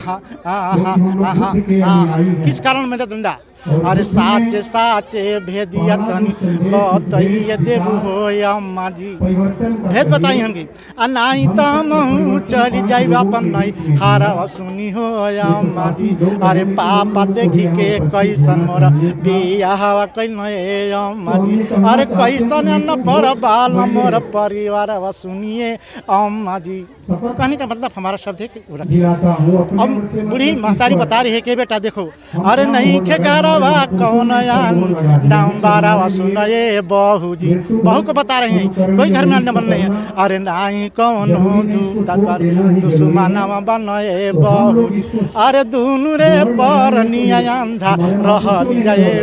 हाँ, हाँ, हाँ, हाँ, हाँ, हाँ, किस कारण मेरा धंधा? अरे साचे साचे भेदिया तनी बताइए देबू हो अम्मा जी, भेद बताई हमकी आ नहीं तो हम चली जाई अपन नहीं हारा सुनी हो अम्मा जी। अरे पापा देखी के कैसन मोर बियाह कैल अम्मा जी। अरे कैसन न पड़ बाल मोर परिवार सुनिए अम्मा जी। कहने का मतलब हमारा शब्द है कि रखिए। अब बूढ़ी महतारी बता रही है कि बेटा देखो, अरे नहीं खे गरवा कौन नाम बारा सुनए बहू जी, बहू को बता रहे हैं कोई घर में अन्न बन नहीं है। अरे नहीं कौन दुश्मनवा बनए बहू जी। अरे दुनू रे बरनिया अंधा रहली जाए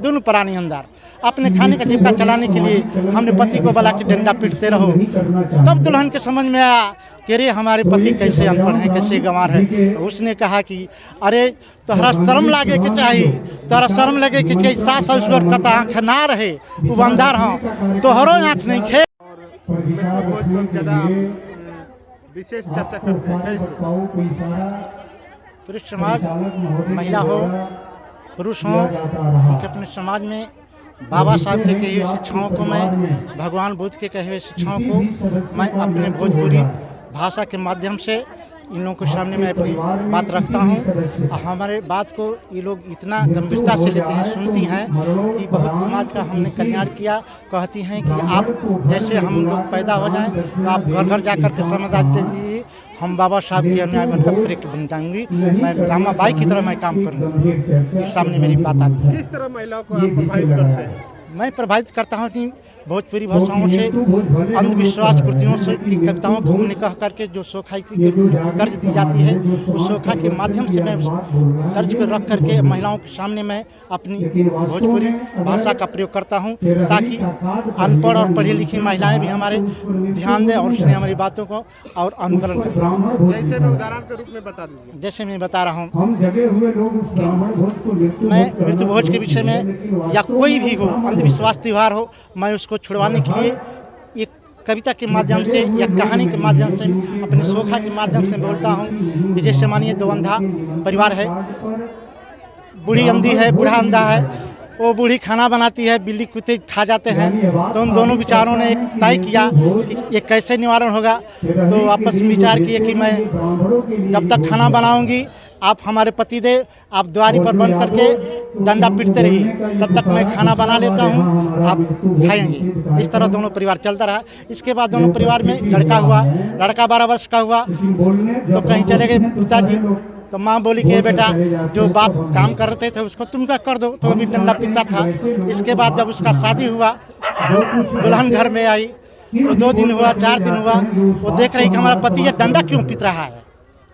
दोनों प्राणी अंधार। अपने खाने का जीविका चलाने के लिए हमने पति को बोला कि डंडा पीटते रहो। तब दुल्हन के समझ में आया कि रे हमारे पति कैसे अनपढ़ हैं, कैसे गंवार है। तो उसने कहा कि अरे तोहरा शर्म लागे के चाहिए, तोहरा शर्म लगे कि सास ससुर का आँख ना रहे, वो अंधार हाँ तोहरो आँख नहीं खे। विशेष चर्चा करते हैं कैसे पुरुष समाज, महिला हो पुरुष हो, उनके अपने समाज में बाबा साहब के कही हुई शिक्षाओं को मैं, भगवान बुद्ध के कहे हुए शिक्षाओं को मैं अपने भोजपुरी भाषा के माध्यम से इन लोगों के सामने मैं अपनी बात रखता हूँ। हमारे बात को ये लोग इतना गंभीरता से लेते हैं, सुनती हैं कि बहुत समाज का हमने कल्याण किया। कहती हैं कि आप जैसे हम लोग पैदा हो जाएं तो आप घर घर जाकर के समझ आ दीजिए, हम बाबा साहब की अन्याय बनकर प्रेरित बन जाऊंगी, मैं रामाबाई की तरह मैं काम करूँगी। इस सामने मेरी बात आती है। किस तरह महिलाओं को आप प्रभावित करते हैं? मैं प्रभावित करता हूँ कि भोजपुरी भाषाओं से, अंधविश्वास कृतियों से, की कविताओं को हमने कह करके जो सोखाइती के दर्ज दी जाती है, उस सोखा के माध्यम से मैं उस दर्ज को रख करके महिलाओं के सामने मैं अपनी भोजपुरी भाषा का प्रयोग करता हूँ, ताकि अनपढ़ और पढ़ी लिखी महिलाएं भी हमारे ध्यान दें और सुने हमारी बातों को और अनुकरण करें। जैसे मैं उदाहरण के रूप में बता दीजिए। जैसे मैं बता रहा हूँ, मैं मृत्यु भोज के विषय में या कोई भी हो अंधविश्वास त्यौहार हो, मैं उसको छुड़वाने के लिए एक कविता के माध्यम से या कहानी के माध्यम से, अपने सोखा के माध्यम से बोलता हूँ कि जैसे मानिए दो अंधा परिवार है, बूढ़ी अंधी है, बूढ़ा अंधा है, वो बूढ़ी खाना बनाती है, बिल्ली कुत्ते खा जाते हैं। तो उन दोनों विचारों ने एक तय किया कि ये कैसे निवारण होगा। तो आपस में विचार किए कि मैं जब तक खाना बनाऊंगी आप हमारे पति देव आप द्वारी पर बंद करके डंडा पीटते रहिए, तब तक मैं खाना बना लेता हूँ, आप खाएंगे। इस तरह दोनों परिवार चलता रहा। इसके बाद दोनों परिवार में लड़का हुआ, लड़का 12 वर्ष का हुआ तो कहीं चले गए पिताजी। तो माँ बोली कि बेटा जो बाप काम करते थे उसको तुम क्या कर दो, तो अभी डंडा पीता था। इसके बाद जब उसका शादी हुआ, दुल्हन घर में आई तो 2 दिन हुआ, 4 दिन हुआ, वो देख रही कि हमारा पति ये डंडा क्यों पीत रहा है,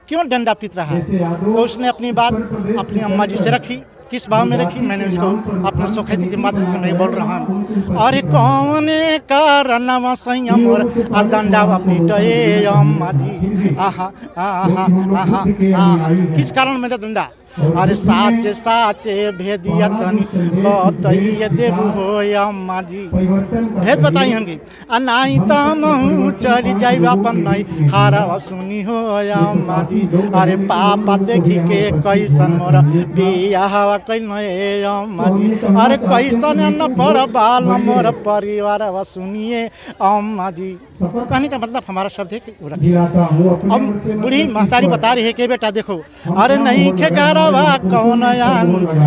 क्यों डंडा पीत रहा है। तो उसने अपनी बात अपनी अम्मा जी से रखी। किस भाव में रखी, मैंने उसको अपने सोखैती के माध्यम से मैं बोल रहा हूँ। अरे कौन कारणवा संयम और डंडा पीटे अम्मा जी, आहा आहा आहा आहा, किस कारण मेरा डंडा? अरे साचे साचे भेदिया तनी बताइए देबू हो अम्मा जी, भेद बताई हमकी आ नहीं तो हम चली जाई अपन नहीं हारा सुनी हो अम्मा जी। अरे पापा देखी के कैसन मोर बियाह कैल अम्मा जी। अरे कैसन न पड़ बाल मोर परिवार सुनिए अम्मा जी। कहने का मतलब हमारा शब्द है कि रखिए। अब बूढ़ी महतारी बता रही है कि बेटा देखो, अरे नहीं खे गरवा कौन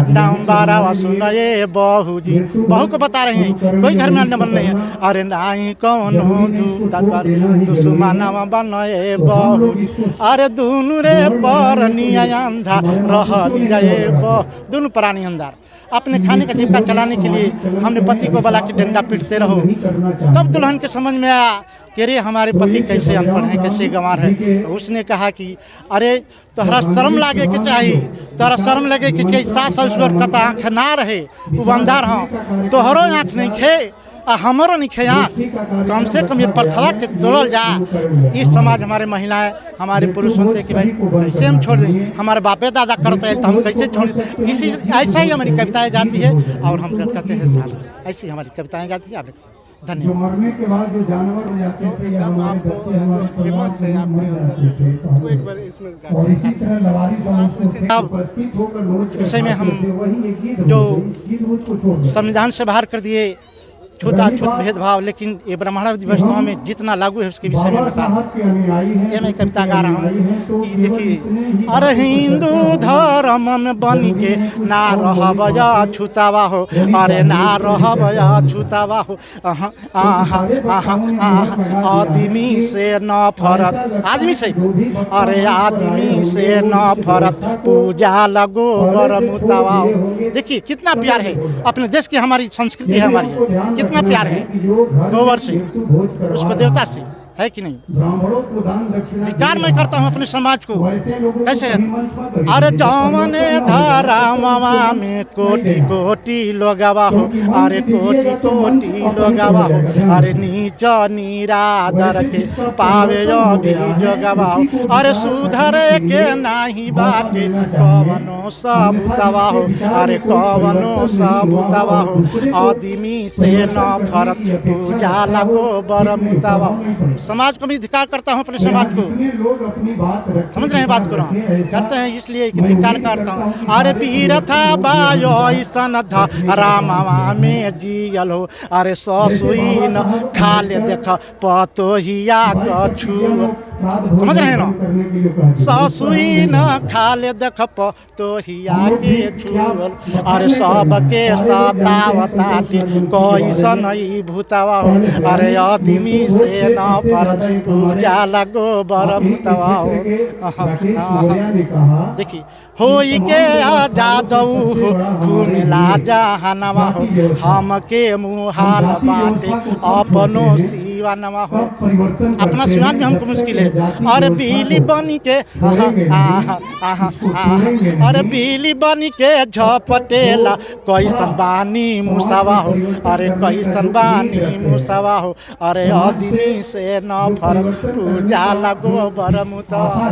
नाम बारा सुनए बहू जी, बहू को बता रहे हैं कोई घर में अन्न बन नहीं है। अरे नहीं कौन दुश्मनवा बनए बहू जी। अरे दुनू रे बरनिया अंधा रहली जाए दोनों प्राणी अंधार। अपने खाने का जीविका चलाने के लिए हमने पति को बोला कि डंडा पीटते रहो। तब दुल्हन के समझ में आया कि रे हमारे पति कैसे अनपढ़ हैं, कैसे गंवार है। तो उसने कहा कि अरे तोहरा शर्म लागे के चाहिए, तोहरा शर्म लगे कि सास ससुर का आँख ना रहे, वो अंधार हाँ तोहरो आँख नहीं खे आ हमारो नहीं खे आँख, कम से कम ये प्रथवा के तोड़ल जा। इस समाज हमारे महिलाएं हमारे पुरुष होते कि भाई कैसे हम छोड़ दें, हमारे बापे दादा करते हैं तो हम कैसे छोड़ दें। इसी ऐसा ही हमारी कविताएं जाती है और हम कहते हैं साल ऐसी हमारी कविताएं जाती है। धन्यवाद। मरने के बाद जो जानवर हो जाते थे या हमारे बच्चे हमारे फेमस है आपके अंदर वो एक बार इसमें गा और इसी तरह लवारी अब उपस्थित होकर नोच विषय में हम वही एक गीत जो गीत मुझको छोड़ दो। संविधान से बाहर कर दिए छूताछूत भेदभाव, लेकिन ये ब्राह्मणावधि व्यवस्थाओं में जितना लागू है उसके विषय में बता रहा हूँ। ये मैं कविता गा रहा हूँ कि देखिए, अरे हिंदू धर्म में बन के ना रहब या छूतावा हो, अरे ना रहब या छूतावा हो, आदमी से न फरक, आदमी से, अरे आदमी से न फरक, पूजा लगो बरमुतावा हो। देखिए कितना प्यार है अपने देश की, हमारी संस्कृति है, हमारी कितना प्यार है गोबर से, उसको देवता से, है कि नहीं। धिक्कार मैं करता हूँ अपने समाज को, कैसे कहते, अरे जौने धारा मामा में कोटि कोटि लोगवा हो, अरे कोटि कोटि लोगवा हो, अरे नीच निरादर के पावे भी जोगवा हो, अरे सुधरे के नाही बाटे कवनो सबूतवा हो, अरे कवनो सबूतवा हो, आदमी से न फरक, पूजा लगो बरमुतवा हो। समाज को भी धिक्कार करता हूँ, अपने समाज को, समझ रहे हैं बात को, करते हैं इसलिए कि धिक्कार करता हूँ। अरे वीर था बायो ऐसन था रामावा में जियल हो, अरे ससुई न खा ले देख पतोहिया कछु, समझ रहे हैं ना, ससुई न खा ले देख पतोहिया के छुअल, अरे सबके सतावताटे कैसन ई भूतवा हो, अरे आदमी से न फरक, पूजा लगो बरमुतवा हो। देखिए होई के आजादऊ हो, घूमेला जहानवा हो, हमके मुहाल बाटे अपनो सीवानवा हो, अपना सिवान में हमको मुश्किल है। अरे बिजली बनी के अरे बिजली बनी के झपटेला कैसन बानी मुसावा हो, अरे कैसन बानी मुसावा हो, अरे आदमी से न फरक, पूजा लगो बरमुतवा।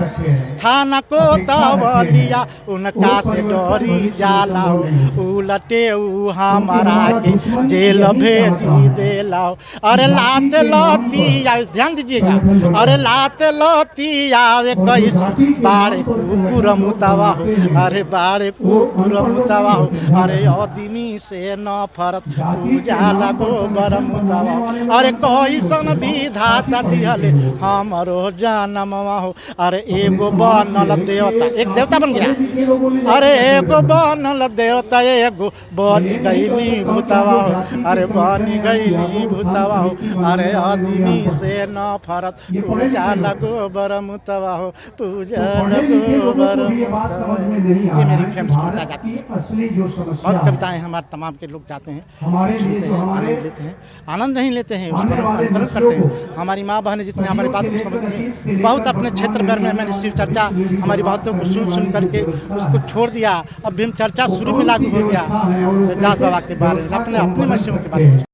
थाना को तवलिया उनका से डरी जाला हो, उलटे उ हमारा के जेल भेजी देला हो, अरे लात लतिया, ध्यान दीजिएगा, अरे लात लतिया वे कैसन बाड़े कुकुर मुतवा हो, अरे बाड़े कुकुर मुतवा हो, अरे आदमी से न फरक, पूजा लगो बरमुतवा हो, अरे कैसन विधाता दिहले हमरो जनमवा हो, अरे एगो बनल देवता, एक देवता बन गया, अरे एगो बनल देवता एगो बनी गईली भूतवा हो, अरे बनी गईली भूतवा हो, अरे आदमी से न फरक, पूजा लगो बरमुतवा हो, पूजा लगो बरमुतवा। ये मेरी फेमस कविता जाती है, बहुत कविताएं हमारे तमाम के लोग जाते हैं, सुनते हैं, आनंद लेते हैं, आनंद नहीं लेते हैं उसको अनुकरण करते हैं। हमारी माँ बहनें जितने हमारी बात को समझती हैं, बहुत अपने क्षेत्र भर में मैंने शिव चर्चा हमारी बातों को सुन करके उसको छोड़ दिया, अब भीम चर्चा शुरू में लागू हो गया दास बाबा के बारे में, अपने मशीहों के बारे में।